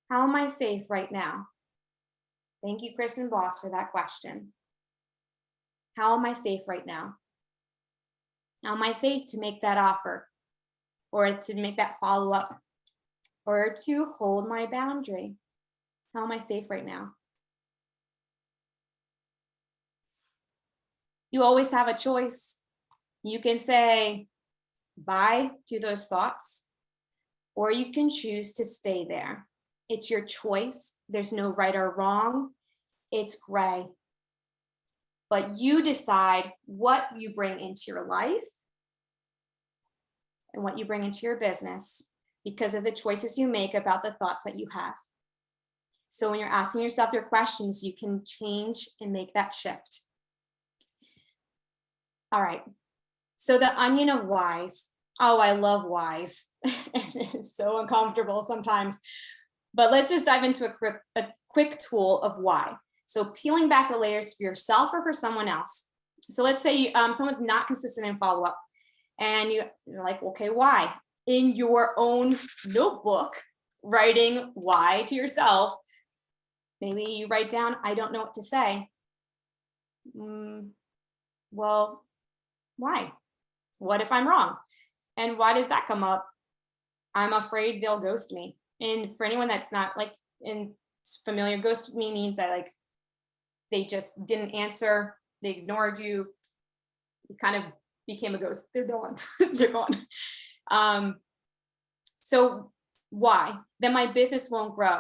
How am I safe right now? Thank you, Kristen Boss, for that question. How am I safe right now? How am I safe to make that offer or to make that follow-up or to hold my boundary? How am I safe right now? You always have a choice. You can say bye to those thoughts, or you can choose to stay there. It's your choice. There's no right or wrong. It's gray. But you decide what you bring into your life and what you bring into your business because of the choices you make about the thoughts that you have. So when you're asking yourself your questions, you can change and make that shift. All right. So the onion of whys. Oh, I love whys. It's so uncomfortable sometimes. But let's just dive into a quick tool of why. So peeling back the layers for yourself or for someone else. So let's say someone's not consistent in follow-up and you're like, okay, why? In your own notebook, writing why to yourself. Maybe you write down, I don't know what to say. Well, why? What if I'm wrong? And why does that come up? I'm afraid they'll ghost me. And for anyone that's not like familiar, ghost me means that like they just didn't answer, they ignored you, you kind of became a ghost. They're gone. They're gone. So why? Then my business won't grow.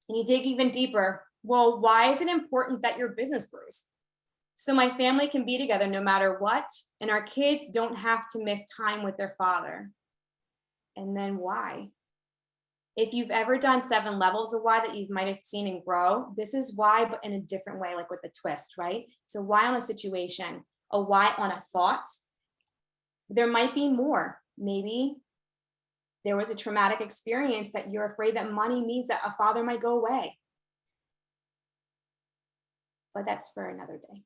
And you dig even deeper. Well, why is it important that your business grows? So my family can be together no matter what, and our kids don't have to miss time with their father. And then why? If you've ever done 7 levels of why that you might have seen and grow, this is why, but in a different way, like with a twist, right? So why on a situation, a why on a thought. There might be more. Maybe there was a traumatic experience that you're afraid that money means that a father might go away. But that's for another day.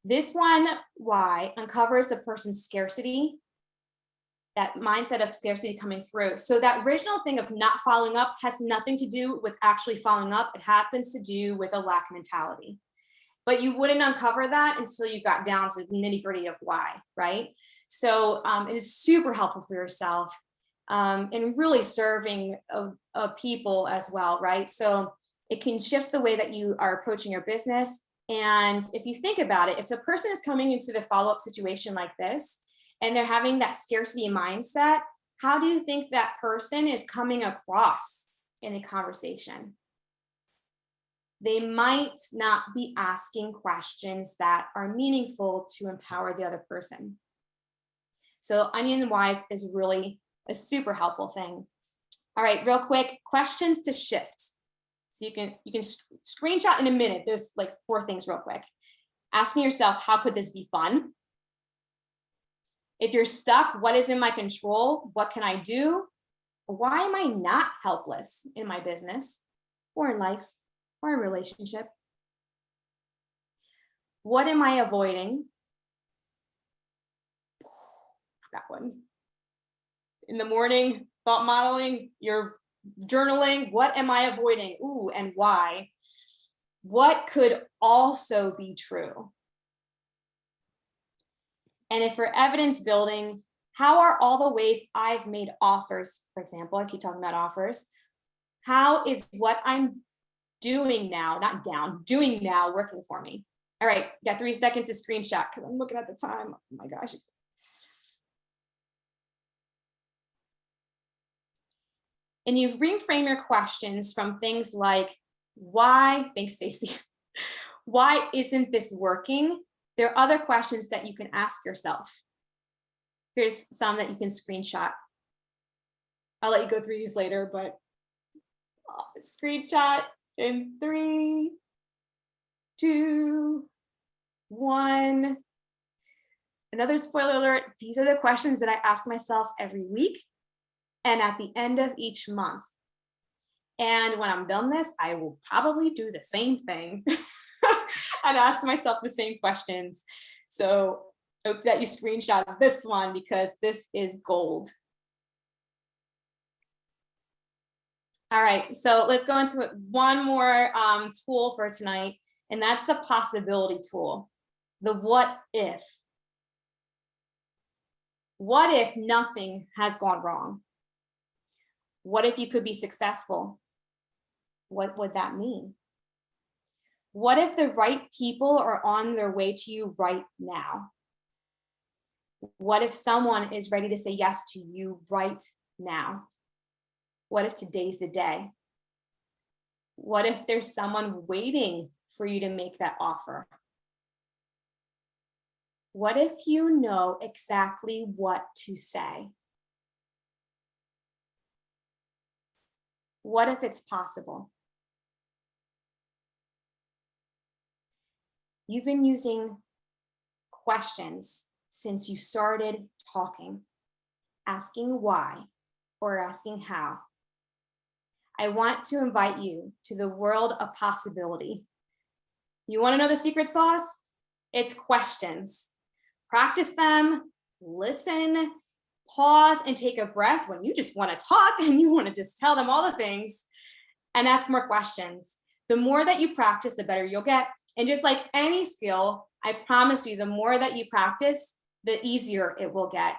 This one, why, uncovers the person's scarcity, that mindset of scarcity coming through. So that original thing of not following up has nothing to do with actually following up. It happens to do with a lack mentality. But you wouldn't uncover that until you got down to the nitty gritty of why, right? So it is super helpful for yourself and really serving people as well, right? So it can shift the way that you are approaching your business. And if you think about it, if the person is coming into the follow-up situation like this, and they're having that scarcity mindset, how do you think that person is coming across in the conversation? They might not be asking questions that are meaningful to empower the other person. So onion wise is really a super helpful thing. All right, real quick, questions to shift. So you can screenshot in a minute. There's like 4 things real quick. Asking yourself, how could this be fun? If you're stuck, what is in my control? What can I do? Why am I not helpless in my business or in life or in relationship? What am I avoiding? That one. In the morning, thought modeling, you're journaling. What am I avoiding? Ooh, and why? What could also be true? And if for evidence building, How are all the ways I've made offers, for example, I keep talking about offers. How is what I'm doing now, not down, doing now working for me? All right, you got 3 seconds to screenshot because I'm looking at the time. Oh my gosh. And you reframe your questions from things like, why, thanks, Stacy, why isn't this working? There are other questions that you can ask yourself. Here's some that you can screenshot. I'll let you go through these later, but screenshot in 3, 2, 1. Another spoiler alert, these are the questions that I ask myself every week and at the end of each month. And when I'm done this, I will probably do the same thing and ask myself the same questions. So hope that you screenshot this one because this is gold. All right, so let's go into one more tool for tonight, and that's the possibility tool, the what if. What if nothing has gone wrong? What if you could be successful? What would that mean? What if the right people are on their way to you right now? What if someone is ready to say yes to you right now? What if today's the day? What if there's someone waiting for you to make that offer? What if you know exactly what to say? What if it's possible? You've been using questions since you started talking, asking why or asking how. I want to invite you to the world of possibility. You want to know the secret sauce? It's questions. Practice them, listen, pause, and take a breath when you just want to talk and you want to just tell them all the things and ask more questions. The more that you practice, the better you'll get. And just like any skill, I promise you, the more that you practice, the easier it will get.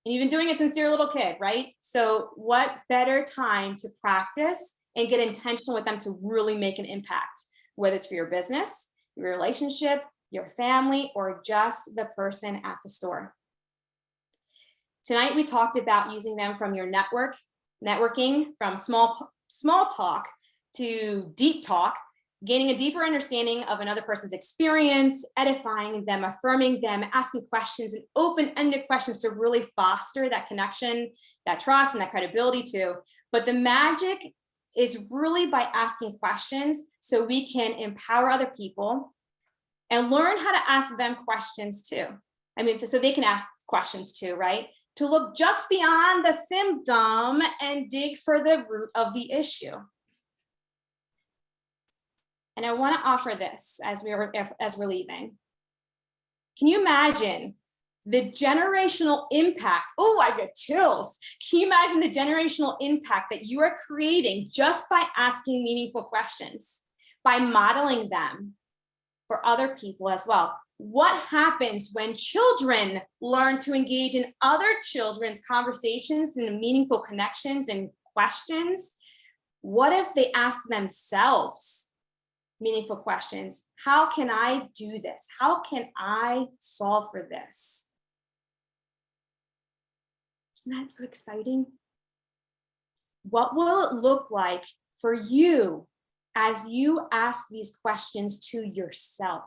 And you've been doing it since you're a little kid, right? So what better time to practice and get intentional with them to really make an impact, whether it's for your business, your relationship, your family, or just the person at the store. Tonight, we talked about using them from your networking, from small talk to deep talk, gaining a deeper understanding of another person's experience, edifying them, affirming them, asking questions and open-ended questions to really foster that connection, that trust, and that credibility too. But the magic is really by asking questions so we can empower other people and learn how to ask them questions too. I mean, so they can ask questions too, right? To look just beyond the symptom and dig for the root of the issue. And I want to offer this as we're leaving. Can you imagine the generational impact? Oh, I get chills. Can you imagine the generational impact that you are creating just by asking meaningful questions, by modeling them for other people as well? What happens when children learn to engage in other children's conversations and meaningful connections and questions? What if they ask themselves meaningful questions? How can I do this? How can I solve for this? Isn't that so exciting? What will it look like for you as you ask these questions to yourself?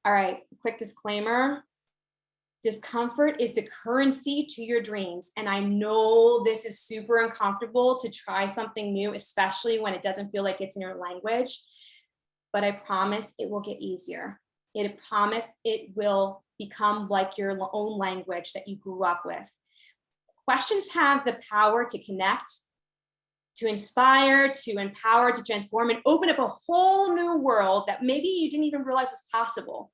All right, quick disclaimer. Discomfort is the currency to your dreams. And I know this is super uncomfortable to try something new, especially when it doesn't feel like it's in your language, but I promise it will get easier. I promise it will become like your own language that you grew up with. Questions have the power to connect, to inspire, to empower, to transform, and open up a whole new world that maybe you didn't even realize was possible.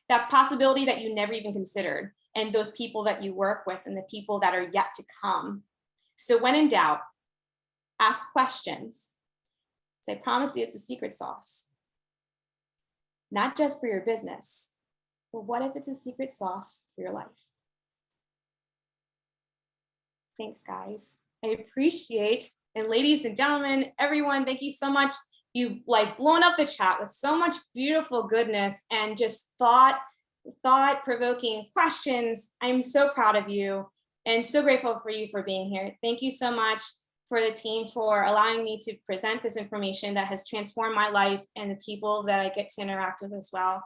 That possibility that you never even considered, and those people that you work with and the people that are yet to come. So when in doubt, ask questions. I promise you it's a secret sauce. Not just for your business, Well, what if it's a secret sauce for your life? Thanks, guys. I appreciate, and ladies and gentlemen, everyone, thank you so much. You've like blown up the chat with so much beautiful goodness and just thought-provoking questions. I'm so proud of you and so grateful for you for being here. Thank you so much for the team for allowing me to present this information that has transformed my life and the people that I get to interact with as well.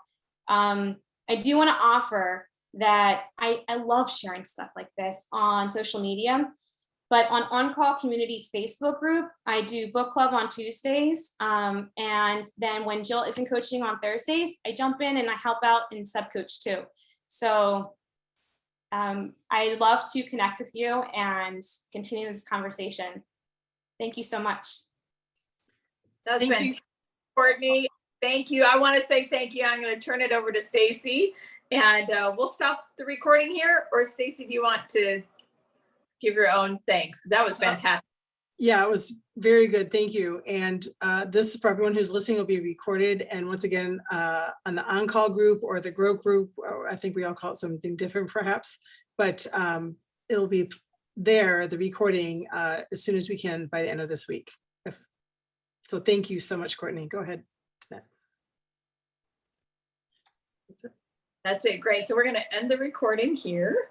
I do want to offer that I love sharing stuff like this on social media, but on Call Community's Facebook group, I do book club on Tuesdays. And then when Jill isn't coaching on Thursdays, I jump in and I help out and sub coach too. So I'd love to connect with you and continue this conversation. Thank you so much. That's fantastic, Courtney. Thank you. I want to say thank you. I'm going to turn it over to Stacy, and we'll stop the recording here. Or Stacy, do you want to give your own thanks? That was fantastic. Yeah, it was very good. Thank you. And this, for everyone who's listening, will be recorded. And once again, on the on-call group or the Grow group, or I think we all call it something different perhaps, but it'll be there, the recording, as soon as we can by the end of this week. So thank you so much, Courtney. Go ahead. That's it. Great. So we're going to end the recording here.